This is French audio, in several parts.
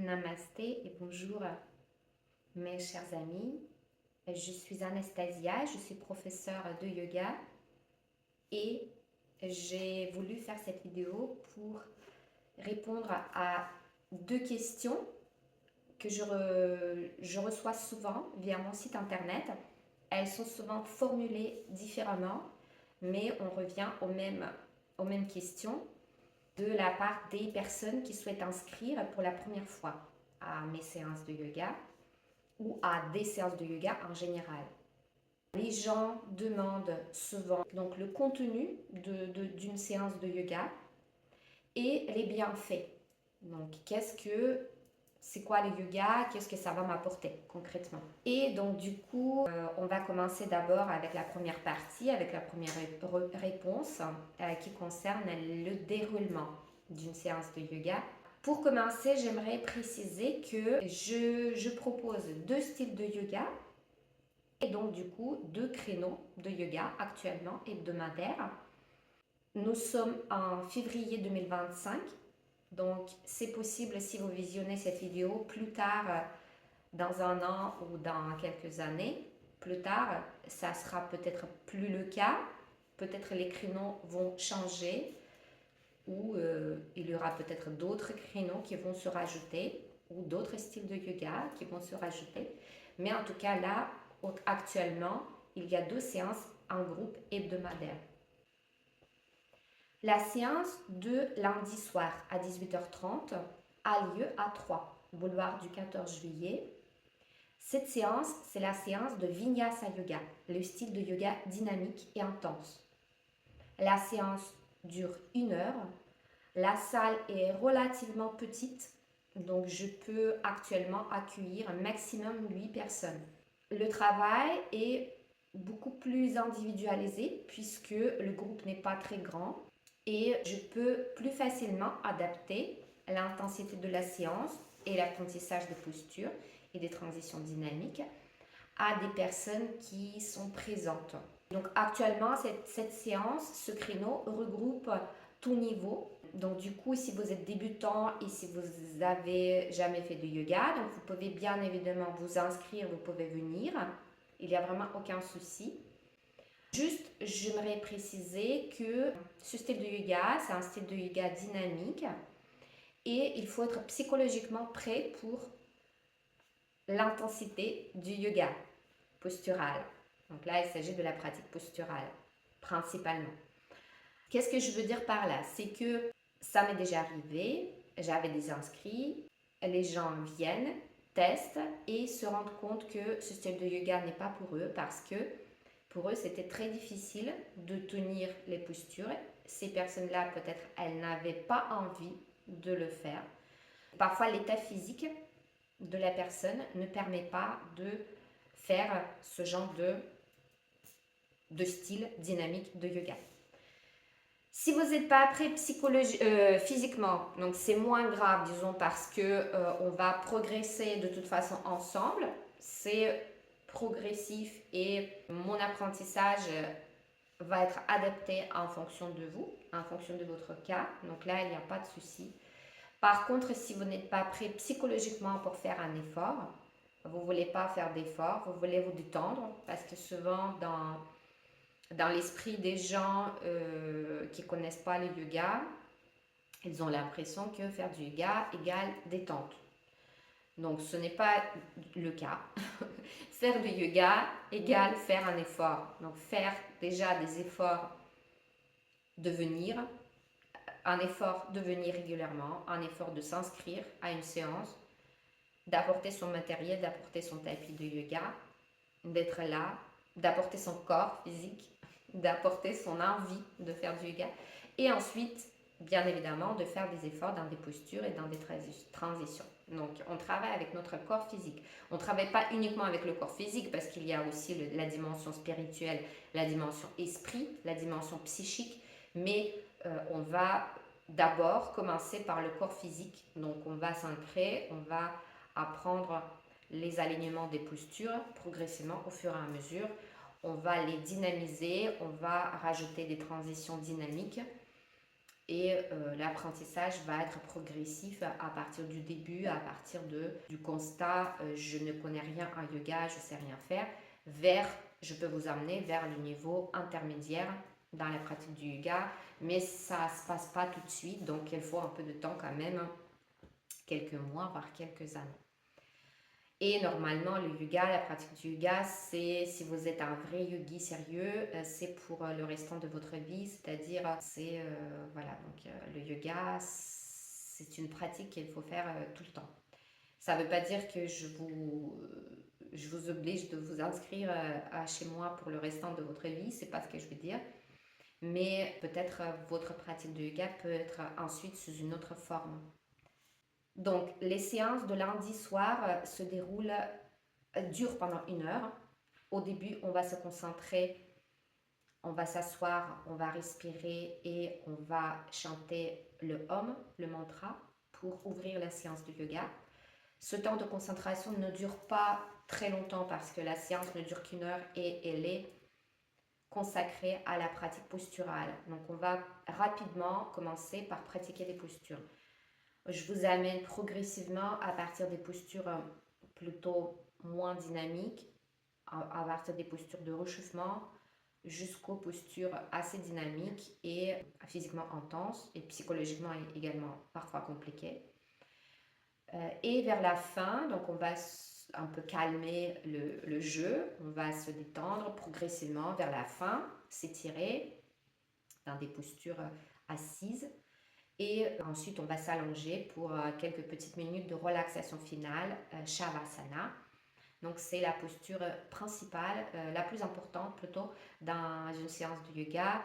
Namasté et bonjour mes chers amis. Je suis Anastasia, je suis professeure de yoga et j'ai voulu faire cette vidéo pour répondre à deux questions que je reçois souvent via mon site internet. Elles sont souvent formulées différemment, mais on revient aux mêmes questions de la part des personnes qui souhaitent inscrire pour la première fois à mes séances de yoga ou à des séances de yoga en général. Les gens demandent souvent donc le contenu d'une séance de yoga et les bienfaits. Donc, c'est quoi le yoga? Qu'est-ce que ça va m'apporter concrètement? Et donc, du coup, on va commencer d'abord avec la première partie, avec la première réponse qui concerne le déroulement d'une séance de yoga. Pour commencer, j'aimerais préciser que je propose deux styles de yoga et donc du coup deux créneaux de yoga actuellement hebdomadaires. Nous sommes en février 2025, donc c'est possible si vous visionnez cette vidéo plus tard, dans un an ou dans quelques années. Plus tard, ça sera peut-être plus le cas. Peut-être les créneaux vont changer ou il y aura peut-être d'autres créneaux qui vont se rajouter ou d'autres styles de yoga qui vont se rajouter. Mais en tout cas, là, actuellement, il y a deux séances en groupe hebdomadaire. La séance de lundi soir à 18h30 a lieu à 3, boulevard du 14 juillet. Cette séance, c'est la séance de Vinyasa Yoga, le style de yoga dynamique et intense. La séance dure 1 heure. La salle est relativement petite, donc je peux actuellement accueillir un maximum 8 personnes. Le travail est beaucoup plus individualisé puisque le groupe n'est pas très grand et je peux plus facilement adapter l'intensité de la séance et l'apprentissage de posture et des transitions dynamiques à des personnes qui sont présentes. Donc actuellement, cette séance, ce créneau regroupe tout niveau. Donc du coup, si vous êtes débutant et si vous n'avez jamais fait de yoga, donc vous pouvez bien évidemment vous inscrire, vous pouvez venir. Il n'y a vraiment aucun souci. Juste, j'aimerais préciser que ce style de yoga, c'est un style de yoga dynamique et il faut être psychologiquement prêt pour l'intensité du yoga postural. Donc là, il s'agit de la pratique posturale, principalement. Qu'est-ce que je veux dire par là? C'est que ça m'est déjà arrivé, j'avais des inscrits, les gens viennent, testent et se rendent compte que ce style de yoga n'est pas pour eux parce que pour eux, c'était très difficile de tenir les postures. Ces personnes-là, peut-être, elles n'avaient pas envie de le faire. Parfois, l'état physique de la personne ne permet pas de faire ce genre de style dynamique de yoga. Si vous n'êtes pas prêt physiquement, donc c'est moins grave, disons, parce que on va progresser de toute façon ensemble. C'est progressif et mon apprentissage va être adapté en fonction de vous, en fonction de votre cas. Donc là, il n'y a pas de souci. Par contre, si vous n'êtes pas prêt psychologiquement pour faire un effort, vous ne voulez pas faire d'effort, vous voulez vous détendre, parce que souvent dans l'esprit des gens qui ne connaissent pas le yoga, ils ont l'impression que faire du yoga égale détente. Donc ce n'est pas le cas. Faire du yoga égale faire un effort. Donc faire déjà des efforts de venir, un effort de venir régulièrement, un effort de s'inscrire à une séance, d'apporter son matériel, d'apporter son tapis de yoga, d'être là, d'apporter son corps physique, d'apporter son envie de faire du yoga et ensuite, bien évidemment, de faire des efforts dans des postures et dans des transitions. Donc, on travaille avec notre corps physique. On ne travaille pas uniquement avec le corps physique parce qu'il y a aussi la dimension spirituelle, la dimension esprit, la dimension psychique, mais on va d'abord commencer par le corps physique. Donc, on va s'ancrer, on va apprendre les alignements des postures progressivement au fur et à mesure. On va les dynamiser, on va rajouter des transitions dynamiques et l'apprentissage va être progressif à partir du début, à partir du constat je ne connais rien en yoga, je ne sais rien faire, vers je peux vous amener vers le niveau intermédiaire dans la pratique du yoga, mais ça ne se passe pas tout de suite, donc il faut un peu de temps quand même, quelques mois, voire quelques années. Et normalement, le yoga, la pratique du yoga, c'est si vous êtes un vrai yogi sérieux, c'est pour le restant de votre vie, c'est-à-dire c'est voilà, donc le yoga, c'est une pratique qu'il faut faire tout le temps. Ça ne veut pas dire que je vous oblige de vous inscrire à chez moi pour le restant de votre vie, c'est pas ce que je veux dire. Mais peut-être votre pratique de yoga peut être ensuite sous une autre forme. Donc, les séances de lundi soir se déroulent, durent pendant 1 heure. Au début, on va se concentrer, on va s'asseoir, on va respirer et on va chanter le Om, le mantra, pour ouvrir la séance de yoga. Ce temps de concentration ne dure pas très longtemps parce que la séance ne dure qu'1 heure et elle est consacrée à la pratique posturale. Donc, on va rapidement commencer par pratiquer les postures. Je vous amène progressivement à partir des postures plutôt moins dynamiques, à partir des postures de réchauffement jusqu'aux postures assez dynamiques et physiquement intenses et psychologiquement également parfois compliquées. Et vers la fin, donc on va un peu calmer le jeu, on va se détendre progressivement vers la fin, s'étirer dans des postures assises. Et ensuite, on va s'allonger pour quelques petites minutes de relaxation finale, Shavasana. Donc, c'est la posture principale, la plus importante plutôt dans une séance de yoga.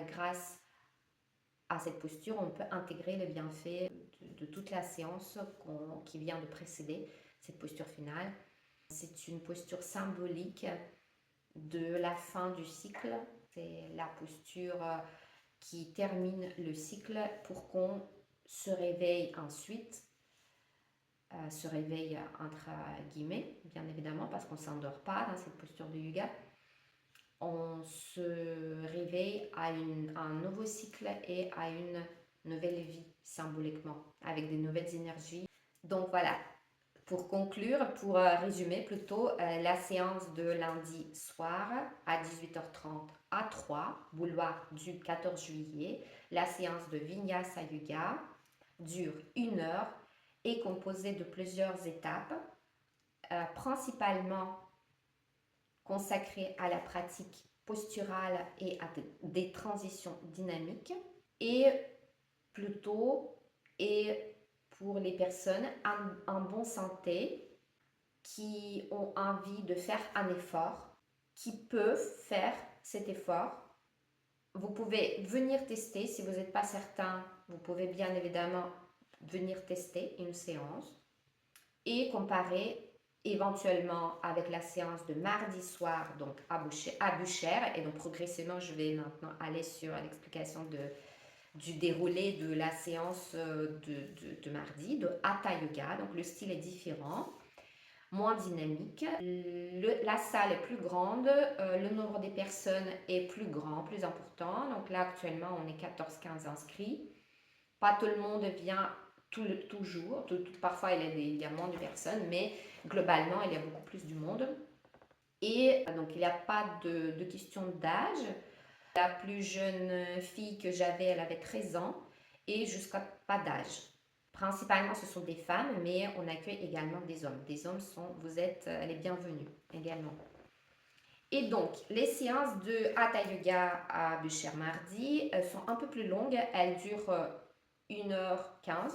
Grâce à cette posture, on peut intégrer les bienfaits de toute la séance qui vient de précéder cette posture finale. C'est une posture symbolique de la fin du cycle. C'est la posture qui termine le cycle pour qu'on se réveille ensuite, se réveille entre guillemets, bien évidemment, parce qu'on ne s'endort pas dans cette posture de yoga. On se réveille à un nouveau cycle et à une nouvelle vie, symboliquement, avec des nouvelles énergies. Donc voilà, pour conclure, pour résumer plutôt, la séance de lundi soir à 18h30 à 3, boulevard du 14 juillet, la séance de Vinyasa Yoga dure 1 heure, est composée de plusieurs étapes, principalement consacrées à la pratique posturale et à des transitions dynamiques, et plutôt pour les personnes en bonne santé qui ont envie de faire un effort, qui peuvent faire cet effort. Vous pouvez venir tester, si vous n'êtes pas certain, vous pouvez bien évidemment venir tester une séance et comparer éventuellement avec la séance de mardi soir, donc à Buchères. Et donc progressivement, je vais maintenant aller sur l'explication du déroulé de la séance de mardi, de Hatha Yoga. Donc le style est différent, moins dynamique. La salle est plus grande, le nombre des personnes est plus grand, plus important. Donc là actuellement on est 14-15 inscrits. Pas tout le monde vient toujours, parfois il y a moins de personnes, mais globalement il y a beaucoup plus du monde. Et donc il n'y a pas de question d'âge. La plus jeune fille que j'avais, elle avait 13 ans et jusqu'à pas d'âge. Principalement, ce sont des femmes, mais on accueille également des hommes. Des hommes vous êtes les bienvenus également. Et donc, les séances de Hatha Yoga à Buchères mardi sont un peu plus longues. Elles durent 1h15,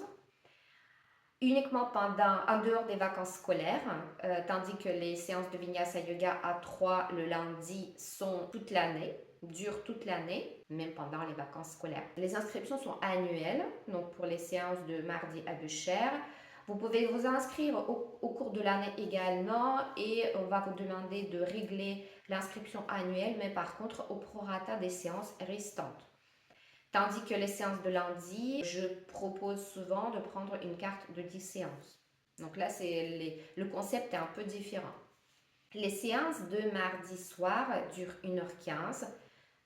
uniquement en dehors des vacances scolaires, tandis que les séances de Vinyasa Yoga à 3 le lundi sont toute l'année, durent toute l'année, même pendant les vacances scolaires. Les inscriptions sont annuelles, donc pour les séances de mardi à Buchères. Vous pouvez vous inscrire au cours de l'année également et on va vous demander de régler l'inscription annuelle, mais par contre au prorata des séances restantes. Tandis que les séances de lundi, je propose souvent de prendre une carte de 10 séances. Donc là, le concept est un peu différent. Les séances de mardi soir durent 1h15.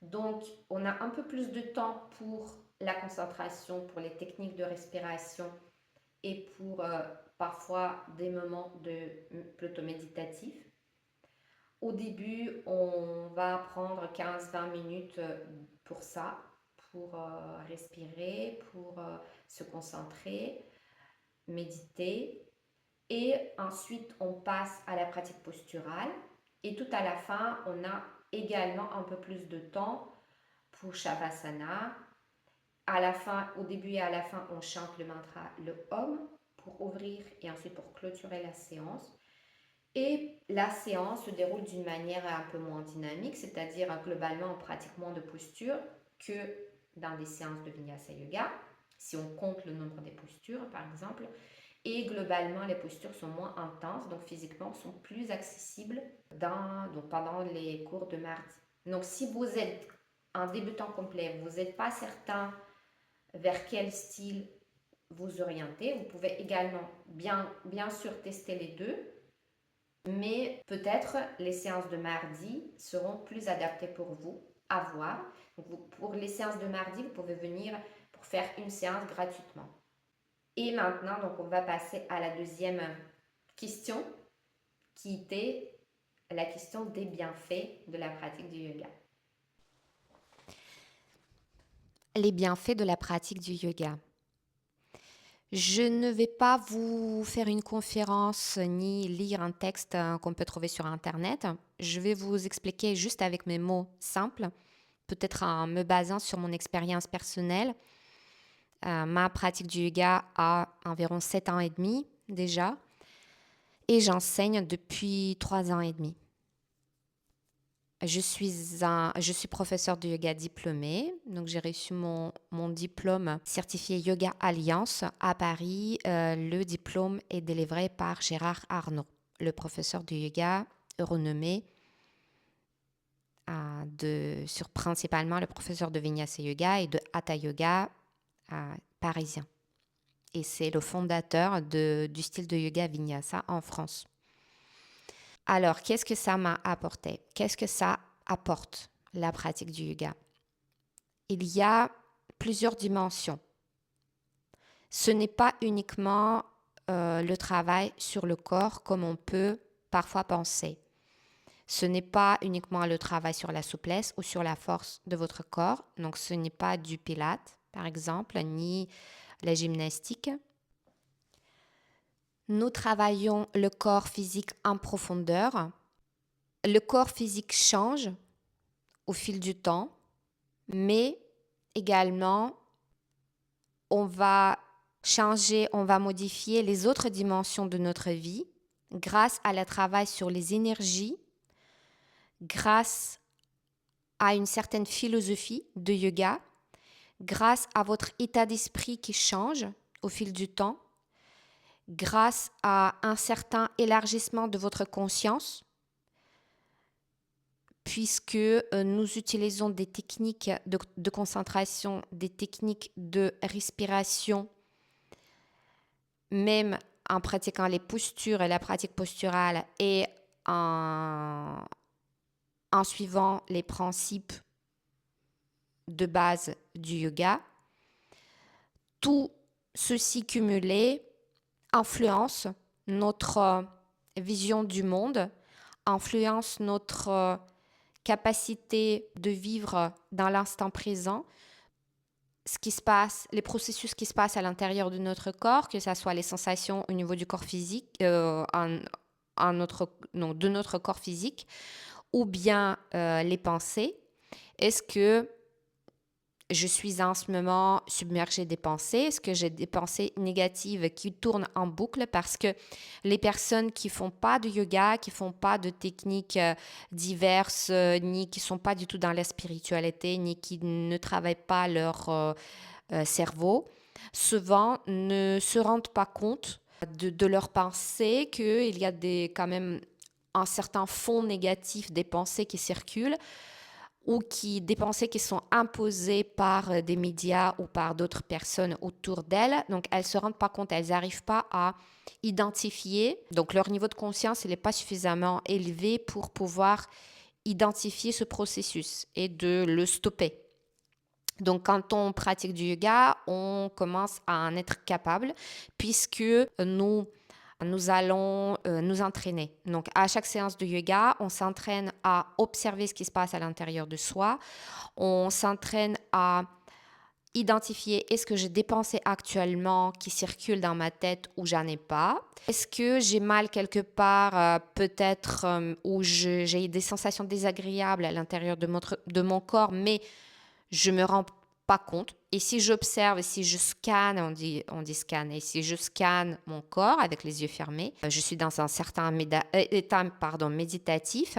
Donc, on a un peu plus de temps pour la concentration, pour les techniques de respiration et pour parfois des moments plutôt méditatifs. Au début, on va prendre 15-20 minutes pour ça, pour respirer, pour se concentrer, méditer. Et ensuite, on passe à la pratique posturale. Et tout à la fin, on a également un peu plus de temps pour Shavasana. À la fin, au début et à la fin, on chante le mantra, le Om, pour ouvrir et ensuite pour clôturer la séance. Et la séance se déroule d'une manière un peu moins dynamique, c'est-à-dire globalement, on pratique moins de postures que dans des séances de Vinyasa Yoga, si on compte le nombre des postures, par exemple. Et globalement, les postures sont moins intenses, donc physiquement, sont plus accessibles donc pendant les cours de mardi. Donc, si vous êtes un débutant complet, vous n'êtes pas certain vers quel style vous orienter, vous pouvez également bien sûr tester les deux, mais peut-être les séances de mardi seront plus adaptées pour vous, à voir. Donc, pour les séances de mardi, vous pouvez venir pour faire une séance gratuitement. Et maintenant, donc, on va passer à la deuxième question, qui était la question des bienfaits de la pratique du yoga. Les bienfaits de la pratique du yoga. Je ne vais pas vous faire une conférence ni lire un texte qu'on peut trouver sur Internet. Je vais vous expliquer juste avec mes mots simples, peut-être en me basant sur mon expérience personnelle. Ma pratique du yoga a environ 7 ans et demi déjà et j'enseigne depuis 3 ans et demi. Je suis professeure de yoga diplômée, donc j'ai reçu mon diplôme certifié Yoga Alliance à Paris. Le diplôme est délivré par Gérard Arnault, le professeur de yoga renommé, sur principalement le professeur de Vinyasa Yoga et de Hatha Yoga parisien. Et c'est le fondateur du style de yoga Vinyasa en France. Alors, qu'est-ce que ça m'a apporté? Qu'est-ce que ça apporte, la pratique du yoga? Il y a plusieurs dimensions. Ce n'est pas uniquement le travail sur le corps comme on peut parfois penser. Ce n'est pas uniquement le travail sur la souplesse ou sur la force de votre corps. Donc, ce n'est pas du pilate, par exemple, ni la gymnastique. Nous travaillons le corps physique en profondeur. Le corps physique change au fil du temps, mais également, on va changer, on va modifier les autres dimensions de notre vie grâce à le travail sur les énergies, grâce à une certaine philosophie de yoga, grâce à votre état d'esprit qui change au fil du temps, grâce à un certain élargissement de votre conscience, puisque nous utilisons des techniques de concentration, des techniques de respiration, même en pratiquant les postures et la pratique posturale et en suivant les principes de base du yoga. Tout ceci cumulé influence notre vision du monde, influence notre capacité de vivre dans l'instant présent, ce qui se passe, les processus qui se passent à l'intérieur de notre corps, que ce soit les sensations au niveau du corps physique, de notre corps physique, ou bien les pensées. Est-ce que je suis en ce moment submergée des pensées? Est-ce que j'ai des pensées négatives qui tournent en boucle? Parce que les personnes qui font pas de yoga, qui font pas de techniques diverses, ni qui sont pas du tout dans la spiritualité, ni qui ne travaillent pas leur cerveau, souvent ne se rendent pas compte de leurs pensées, qu'il y a quand même un certain fond négatif des pensées qui circulent, ou des pensées qui sont imposées par des médias ou par d'autres personnes autour d'elles. Donc, elles ne se rendent pas compte, elles n'arrivent pas à identifier. Donc, leur niveau de conscience, il n'est pas suffisamment élevé pour pouvoir identifier ce processus et de le stopper. Donc, quand on pratique du yoga, on commence à en être capable puisque nous allons nous entraîner. Donc, à chaque séance de yoga, on s'entraîne à observer ce qui se passe à l'intérieur de soi. On s'entraîne à identifier est-ce que j'ai des pensées actuellement qui circulent dans ma tête ou j'en ai pas. Est-ce que j'ai mal quelque part, peut-être, ou j'ai des sensations désagréables à l'intérieur de mon corps, mais je me rends pas compte. Et si j'observe, si je scanne, on dit scanne, et si je scanne mon corps avec les yeux fermés, je suis dans un certain état méditatif.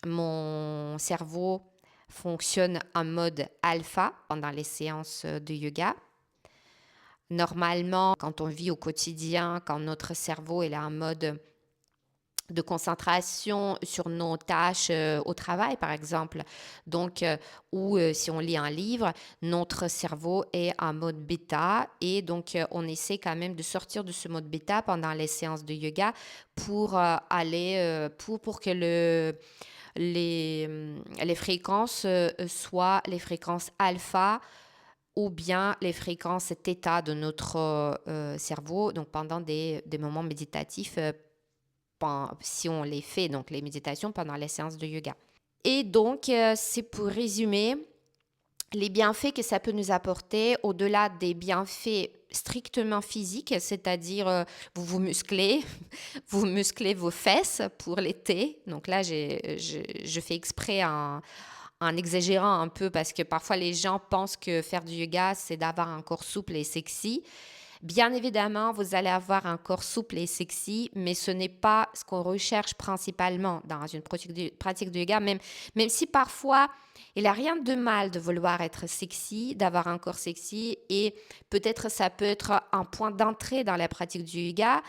Mon cerveau fonctionne en mode alpha pendant les séances de yoga. Normalement, quand on vit au quotidien, quand notre cerveau est en mode de concentration sur nos tâches au travail, par exemple. Donc, ou si on lit un livre, notre cerveau est en mode bêta et donc on essaie quand même de sortir de ce mode bêta pendant les séances de yoga pour pour que les fréquences soient les fréquences alpha ou bien les fréquences θ de notre cerveau, donc pendant des moments méditatifs si on les fait, donc les méditations pendant les séances de yoga. Et donc, c'est pour résumer les bienfaits que ça peut nous apporter au-delà des bienfaits strictement physiques, c'est-à-dire vous vous musclez, vous musclez vos fesses pour l'été. Donc là, je fais exprès en exagérant un peu parce que parfois les gens pensent que faire du yoga, c'est d'avoir un corps souple et sexy. Bien évidemment, vous allez avoir un corps souple et sexy, mais ce n'est pas ce qu'on recherche principalement dans une pratique de yoga, même si parfois, il n'y a rien de mal de vouloir être sexy, d'avoir un corps sexy, et peut-être ça peut être un point d'entrée dans la pratique du yoga,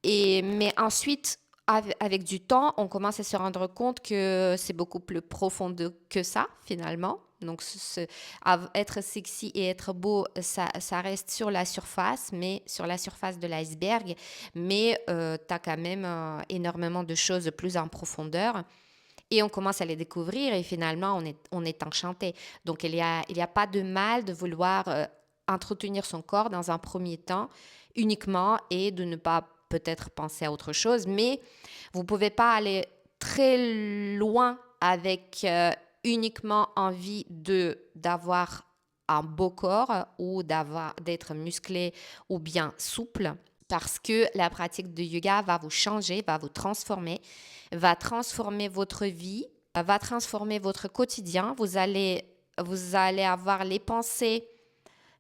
mais ensuite, avec du temps, on commence à se rendre compte que c'est beaucoup plus profond que ça, finalement. Donc, être sexy et être beau, ça reste sur la surface, mais sur la surface de l'iceberg. Mais tu as quand même énormément de choses plus en profondeur. Et on commence à les découvrir et finalement, on est enchanté. Donc, il y a pas de mal de vouloir entretenir son corps dans un premier temps uniquement et de ne pas peut-être penser à autre chose. Mais vous ne pouvez pas aller très loin avec uniquement envie d'avoir un beau corps ou d'être musclé ou bien souple parce que la pratique de yoga va vous changer, va vous transformer, va transformer votre vie, va transformer votre quotidien. Vous allez avoir les pensées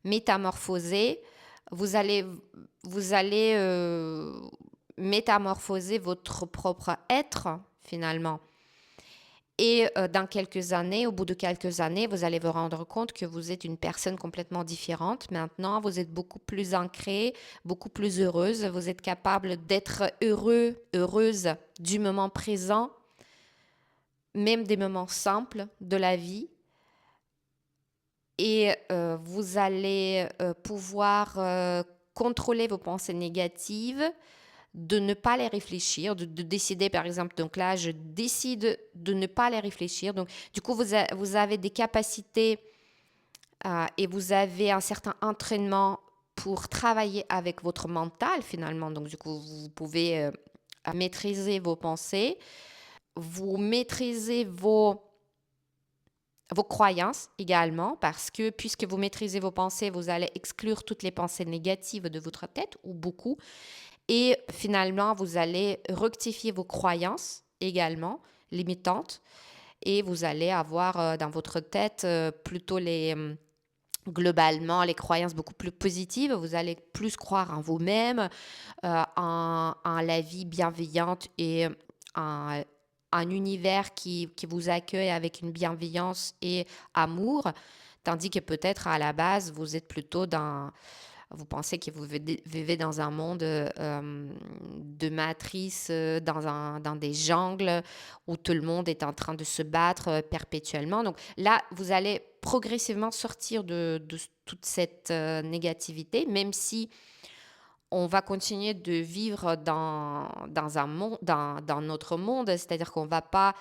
métamorphosées. Vous allez métamorphoser votre propre être finalement. Et dans quelques années, au bout de quelques années, vous allez vous rendre compte que vous êtes une personne complètement différente. Maintenant, vous êtes beaucoup plus ancrée, beaucoup plus heureuse. Vous êtes capable d'être heureuse du moment présent, même des moments simples de la vie. Et vous allez pouvoir contrôler vos pensées négatives, de ne pas les réfléchir, de décider par exemple, donc là je décide de ne pas les réfléchir. Donc du coup vous avez des capacités et vous avez un certain entraînement pour travailler avec votre mental finalement. Donc du coup vous pouvez maîtriser vos pensées, vous maîtrisez vos croyances également, parce que puisque vous maîtrisez vos pensées, vous allez exclure toutes les pensées négatives de votre tête, ou beaucoup, et finalement, vous allez rectifier vos croyances également, limitantes, et vous allez avoir dans votre tête plutôt globalement, les croyances beaucoup plus positives. Vous allez plus croire en vous-même, en la vie bienveillante et en un univers qui vous accueille avec une bienveillance et amour, tandis que peut-être à la base, vous pensez que vous vivez dans un monde de matrice, dans des jungles où tout le monde est en train de se battre perpétuellement. Donc là, vous allez progressivement sortir de toute cette négativité, même si on va continuer de vivre dans un monde, dans notre monde, c'est-à-dire qu'on va pas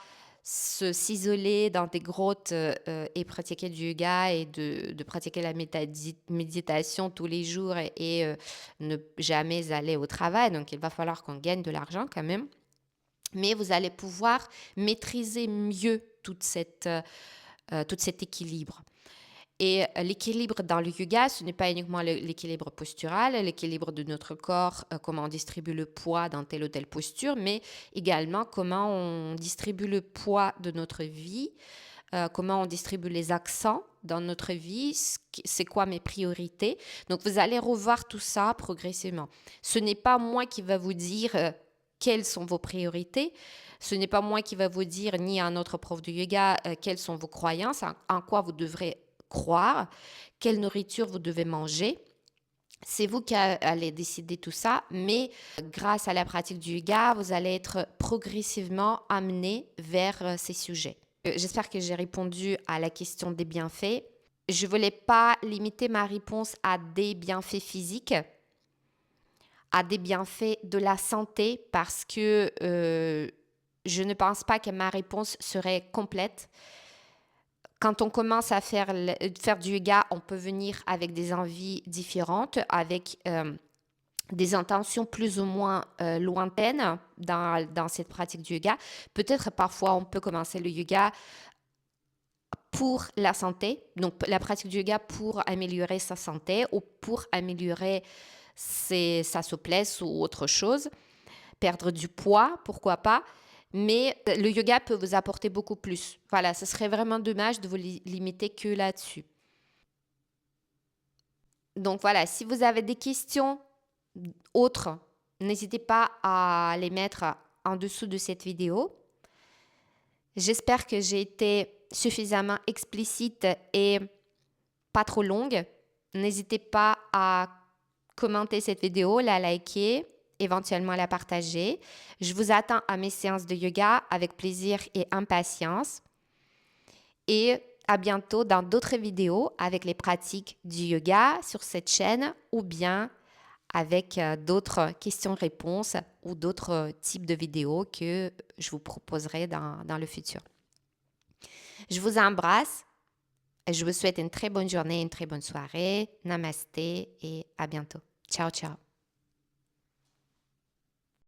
s'isoler dans des grottes et pratiquer du yoga et de pratiquer la méditation tous les jours et ne jamais aller au travail. Donc, il va falloir qu'on gagne de l'argent quand même. Mais vous allez pouvoir maîtriser mieux tout cet équilibre. Et l'équilibre dans le yoga, ce n'est pas uniquement l'équilibre postural, l'équilibre de notre corps, comment on distribue le poids dans telle ou telle posture, mais également comment on distribue le poids de notre vie, comment on distribue les accents dans notre vie, c'est quoi mes priorités. Donc, vous allez revoir tout ça progressivement. Ce n'est pas moi qui va vous dire quelles sont vos priorités. Ce n'est pas moi qui va vous dire, ni un autre prof de yoga, quelles sont vos croyances, en quoi vous devrez croire, quelle nourriture vous devez manger. C'est vous qui allez décider tout ça, mais grâce à la pratique du yoga, vous allez être progressivement amené vers ces sujets. J'espère que j'ai répondu à la question des bienfaits. Je ne voulais pas limiter ma réponse à des bienfaits physiques, à des bienfaits de la santé, parce que je ne pense pas que ma réponse serait complète. Quand on commence à faire du yoga, on peut venir avec des envies différentes, avec des intentions plus ou moins lointaines dans cette pratique du yoga. Peut-être parfois on peut commencer le yoga pour la santé, donc la pratique du yoga pour améliorer sa santé ou pour améliorer sa souplesse ou autre chose. Perdre du poids, pourquoi pas. Mais le yoga peut vous apporter beaucoup plus. Voilà, ce serait vraiment dommage de vous limiter que là-dessus. Donc voilà, si vous avez des questions autres, n'hésitez pas à les mettre en dessous de cette vidéo. J'espère que j'ai été suffisamment explicite et pas trop longue. N'hésitez pas à commenter cette vidéo, la liker, éventuellement la partager. Je vous attends à mes séances de yoga avec plaisir et impatience. Et à bientôt dans d'autres vidéos avec les pratiques du yoga sur cette chaîne ou bien avec d'autres questions-réponses ou d'autres types de vidéos que je vous proposerai dans le futur. Je vous embrasse. Je vous souhaite une très bonne journée, une très bonne soirée. Namasté et à bientôt. Ciao, ciao.